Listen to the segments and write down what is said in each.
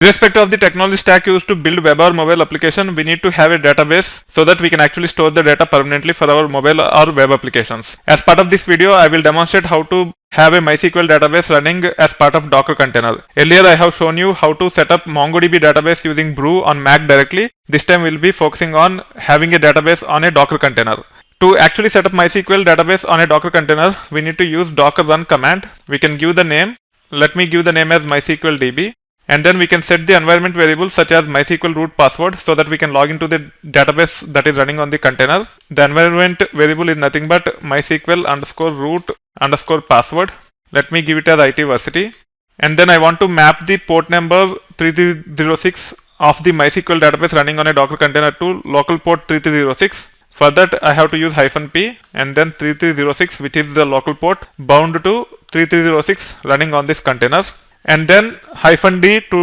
Irrespective of the technology stack used to build web or mobile application, we need to have a database so that we can actually store the data permanently for our mobile or web applications. As part of this video, I will demonstrate how to have a MySQL database running as part of Docker container. Earlier, I have shown you how to set up MongoDB database using Brew on Mac directly. This time, we'll be focusing on having a database on a Docker container. To actually set up MySQL database on a Docker container, we need to use docker run command. We can give the name. Let me give the name as MySQL DB. And then we can set the environment variables such as MySQL root password so that we can log into the database that is running on the container. The environment variable is nothing but MySQL underscore root underscore password. Let me give it as ITversity. And then I want to map the port number 3306 of the MySQL database running on a Docker container to local port 3306. For that, I have to use -p and then 3306, which is the local port, bound to 3306 running on this container. And then -d to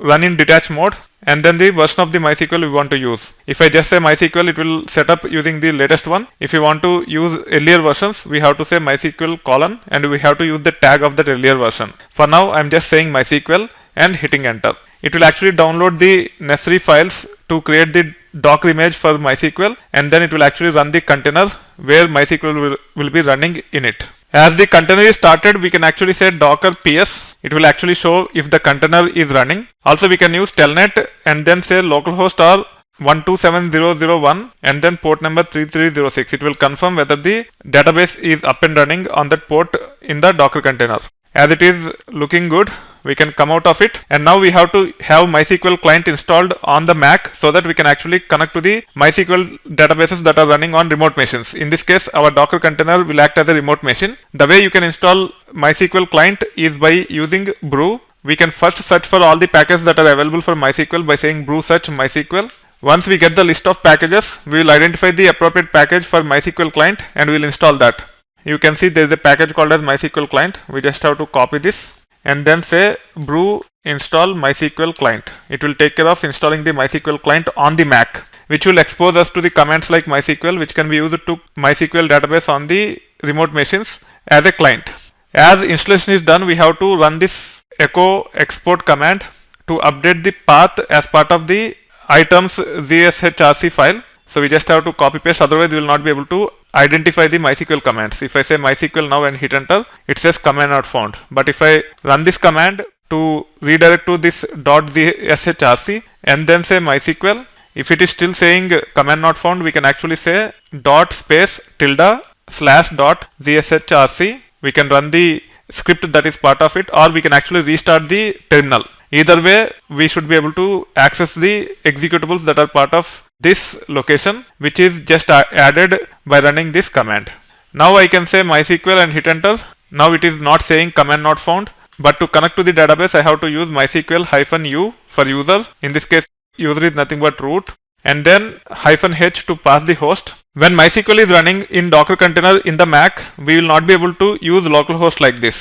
run in detached mode, and then the version of the MySQL we want to use. If I just say MySQL, it will set up using the latest one. If you want to use earlier versions, we have to say MySQL : and we have to use the tag of that earlier version. For now, I'm just saying MySQL and hitting enter. It will actually download the necessary files to create the Docker image for MySQL, and then it will actually run the container where MySQL will be running in it. As the container is started, we can actually say docker ps. It will actually show if the container is running. Also, we can use telnet and then say localhost or 127001 and then port number 3306. It will confirm whether the database is up and running on that port in the Docker container. As it is looking good, we can come out of it, and now we have to have MySQL client installed on the Mac so that we can actually connect to the MySQL databases that are running on remote machines. In this case, our Docker container will act as a remote machine. The way you can install MySQL client is by using Brew. We can first search for all the packages that are available for MySQL by saying brew search MySQL. Once we get the list of packages, we will identify the appropriate package for MySQL client and we will install that. You can see there is a package called as MySQL client. We just have to copy this and then say brew install MySQL client. It will take care of installing the MySQL client on the Mac, which will expose us to the commands like MySQL, which can be used to MySQL database on the remote machines as a client. As installation is done, we have to run this echo export command to update the path as part of the items ZSHRC file. So we just have to copy paste, otherwise we will not be able to identify the MySQL commands. If I say MySQL now and hit enter, it says command not found. But if I run this command to redirect to this .zshrc and then say MySQL, if it is still saying command not found, we can actually say dot space tilde slash dot zshrc. We can run the script that is part of it, or we can actually restart the terminal. Either way, we should be able to access the executables that are part of this location, which is just added by running this command. Now I can say MySQL and hit enter. Now it is not saying command not found, but to connect to the database, I have to use MySQL -u for user. In this case, user is nothing but root, and then -h to pass the host. When MySQL is running in Docker container in the Mac, we will not be able to use localhost like this.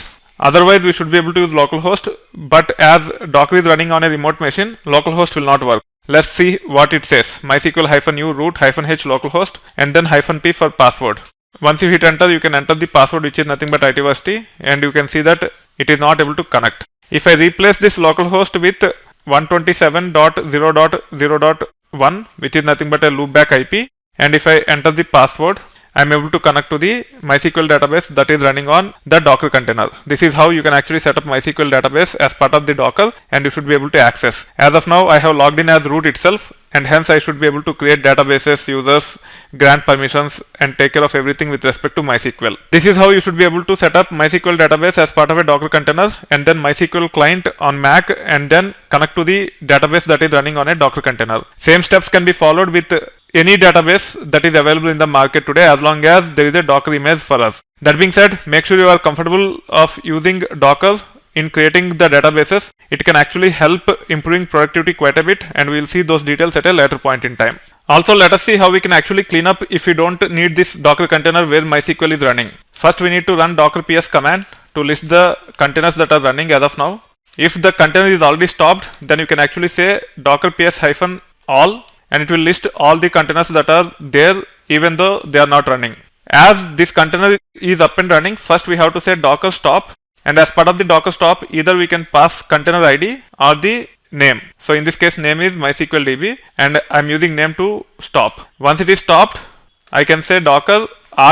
Otherwise, we should be able to use localhost, but as Docker is running on a remote machine, localhost will not work. Let's see what it says. MySQL -u root -h localhost and then -p for password. Once you hit enter, you can enter the password, which is nothing but ITversity, and you can see that it is not able to connect. If I replace this localhost with 127.0.0.1, which is nothing but a loopback IP, and if I enter the password, I am able to connect to the MySQL database that is running on the Docker container. This is how you can actually set up MySQL database as part of the Docker, and you should be able to access. As of now, I have logged in as root itself, and hence I should be able to create databases, users, grant permissions, and take care of everything with respect to MySQL. This is how you should be able to set up MySQL database as part of a Docker container, and then MySQL client on Mac, and then connect to the database that is running on a Docker container. Same steps can be followed with any database that is available in the market today, as long as there is a Docker image for us. That being said, make sure you are comfortable of using Docker in creating the databases. It can actually help improving productivity quite a bit, and we will see those details at a later point in time. Also, let us see how we can actually clean up if we don't need this Docker container where MySQL is running. First, we need to run docker ps command to list the containers that are running as of now. If the container is already stopped, then you can actually say docker ps -all, and it will list all the containers that are there even though they are not running. As this container is up and running, first we have to say docker stop, and as part of the docker stop, either we can pass container ID or the name. So in this case, name is MySQL DB, and I'm using name to stop. Once it is stopped, I can say docker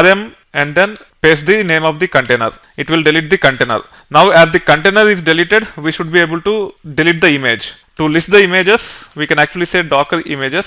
rm and then paste the name of the container. It will delete the container. Now as the container is deleted, we should be able to delete the image. To list the images, we can actually say docker images.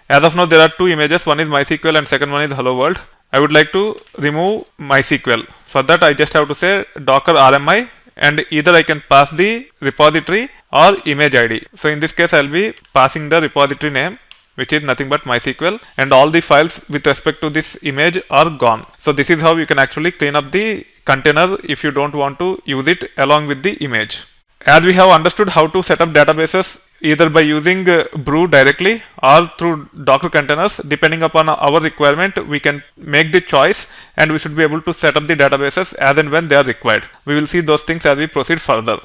As of now, there are two images. One is MySQL and second one is hello world. I would like to remove MySQL. For that, I just have to say docker rmi, and either I can pass the repository or image ID. So in this case, I'll be passing the repository name, which is nothing but MySQL, and all the files with respect to this image are gone. So this is how you can actually clean up the container if you don't want to use it along with the image. As we have understood how to set up databases either by using Brew directly or through Docker containers, depending upon our requirement, we can make the choice and we should be able to set up the databases as and when they are required. We will see those things as we proceed further.